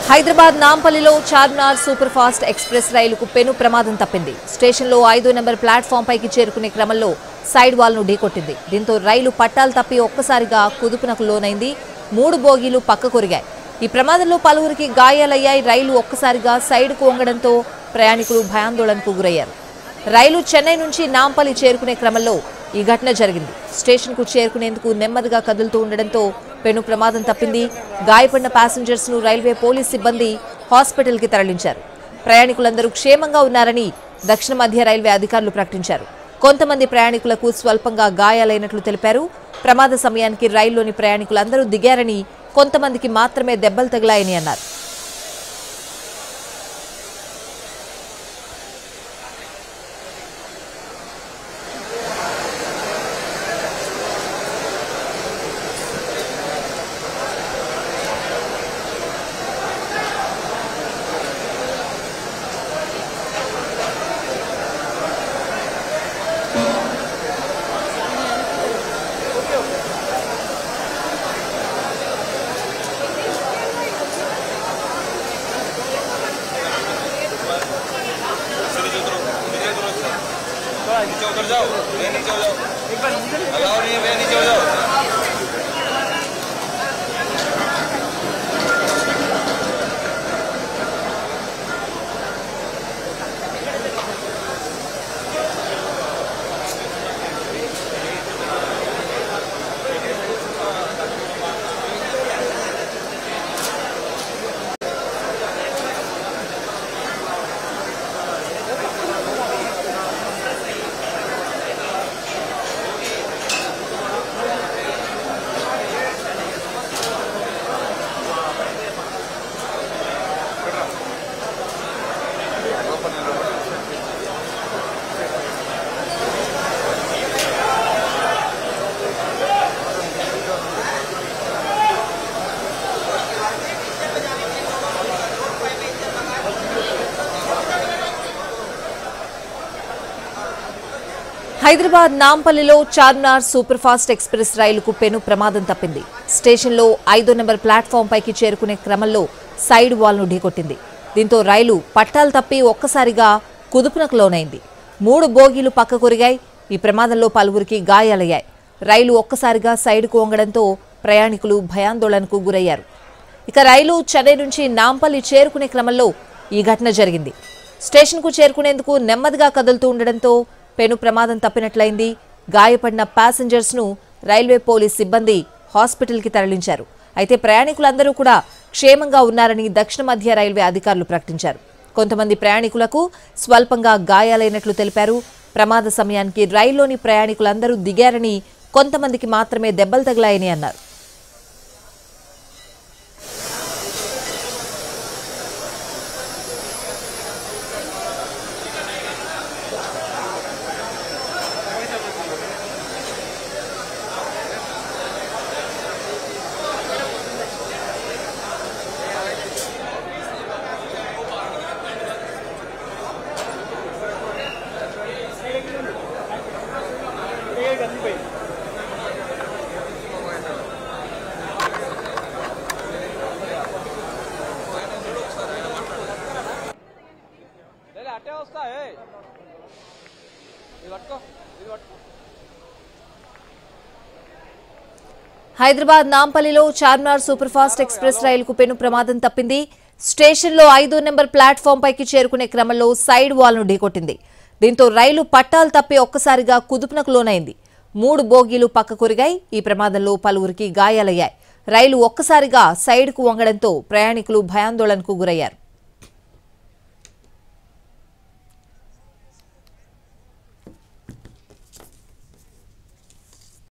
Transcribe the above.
హైదరాబాద్ నాంపల్లిలో Charminar super fast express రైలుకు పెను ప్రమాదం తప్పింది. స్టేషన్లో 5వ నెంబర్ ప్లాట్ఫామ్ పైకి చేరుకునే క్రమంలో సైడ్ వాల్ ను ఢీకొట్టింది. దీంతో రైలు పట్టాలు తప్పి ఒక్కసారిగా కుదుపునకు లోనైంది. 3 బోగీలు పక్కకొరిగాయి. ఈ ప్రమాదంలో పలువురికి గాయాలయ్యాయి. రైలు ఒక్కసారిగా సైడ్కు వంగడంతో ప్రయాణికులు భయాందోళనకు గురయ్యారు. రైలు చెన్నై నుంచి నాంపల్లి చేరుకునే క్రమంలో ఈ ఘటన జరిగింది. స్టేషన్కు చేరుకునేందుకు నెమ్మదిగా కదులుతూ ఉండడంతో పెను ప్రమాదం తప్పింది. గాయపడిన ప్యాసింజర్స్ ను రైల్వే పోలీస్ సిబ్బంది హాస్పిటల్ కి తరలించారు. ప్రయాణికులందరూ క్షేమంగా ఉన్నారని దక్షిణ మధ్య రైల్వే అధికారులు ప్రకటించారు. కొంతమంది ప్రయాణికులకు స్వల్పంగా గాయాలైనట్లు తెలిపారు. ప్రమాద సమయానికి రైల్లోని ప్రయాణికులందరూ దిగారని, కొంతమందికి మాత్రమే దెబ్బలు తగిలాయని అన్నారు. नीचे उतर जाओ, नीचे हो जाओ, अलाउ नहीं है, नीचे हो जाओ। హైదరాబాద్ నాంపల్లిలో చార్మినార్ సూపర్ ఫాస్ట్ ఎక్స్ప్రెస్ రైలుకు పెను ప్రమాదం తప్పింది. స్టేషన్లో 5వ నెంబర్ ప్లాట్ఫామ్ పైకి చేరుకునే క్రమంలో సైడ్ వాల్ ను ఢీకొట్టింది. దీంతో రైలు పట్టాలు తప్పి ఒక్కసారిగా కుదుపునకు లోనైంది. 3 బోగీలు పక్కకొరిగాయి. ఈ ప్రమాదంలో పలువురికి గాయాలయ్యాయి. రైలు ఒక్కసారిగా సైడ్కు వంగడంతో ప్రయాణికులు భయాందోళనకు గురయ్యారు. ఇక రైలు చెన్నై నుంచి నాంపల్లి చేరుకునే క్రమంలో ఈ ఘటన జరిగింది. స్టేషన్కు చేరుకునేందుకు నెమ్మదిగా కదులుతూ ఉండడంతో పెను ప్రమాదం తప్పినట్లయింది. గాయపడిన ప్యాసింజర్స్ ను రైల్వే పోలీస్ సిబ్బంది హాస్పిటల్ కి తరలించారు. అయితే ప్రయాణికులందరూ కూడా క్షేమంగా ఉన్నారని దక్షిణ మధ్య రైల్వే అధికారులు ప్రకటించారు. కొంతమంది ప్రయాణికులకు స్వల్పంగా గాయాలైనట్లు తెలిపారు. ప్రమాద సమయానికి రైల్లోని ప్రయాణికులందరూ దిగారని, కొంతమందికి మాత్రమే దెబ్బలు తగిలాయని అన్నారు. హైదరాబాద్ నాంపల్లిలో చార్మినార్ సూపర్ ఫాస్ట్ ఎక్స్ప్రెస్ రైలుకు పెను ప్రమాదం తప్పింది. స్టేషన్లో 5వ నెంబర్ ప్లాట్ఫామ్ పైకి చేరుకునే క్రమంలో సైడ్ వాల్ ను ఢీకొట్టింది. దీంతో రైలు పట్టాలు తప్పి ఒక్కసారిగా కుదుపునకు లోనైంది. 3 బోగీలు పక్కకొరిగాయి. ఈ ప్రమాదంలో పలువురికి గాయాలయ్యాయి. రైలు ఒక్కసారిగా సైడ్కు వంగడంతో ప్రయాణికులు భయాందోళనకు గురయ్యారు.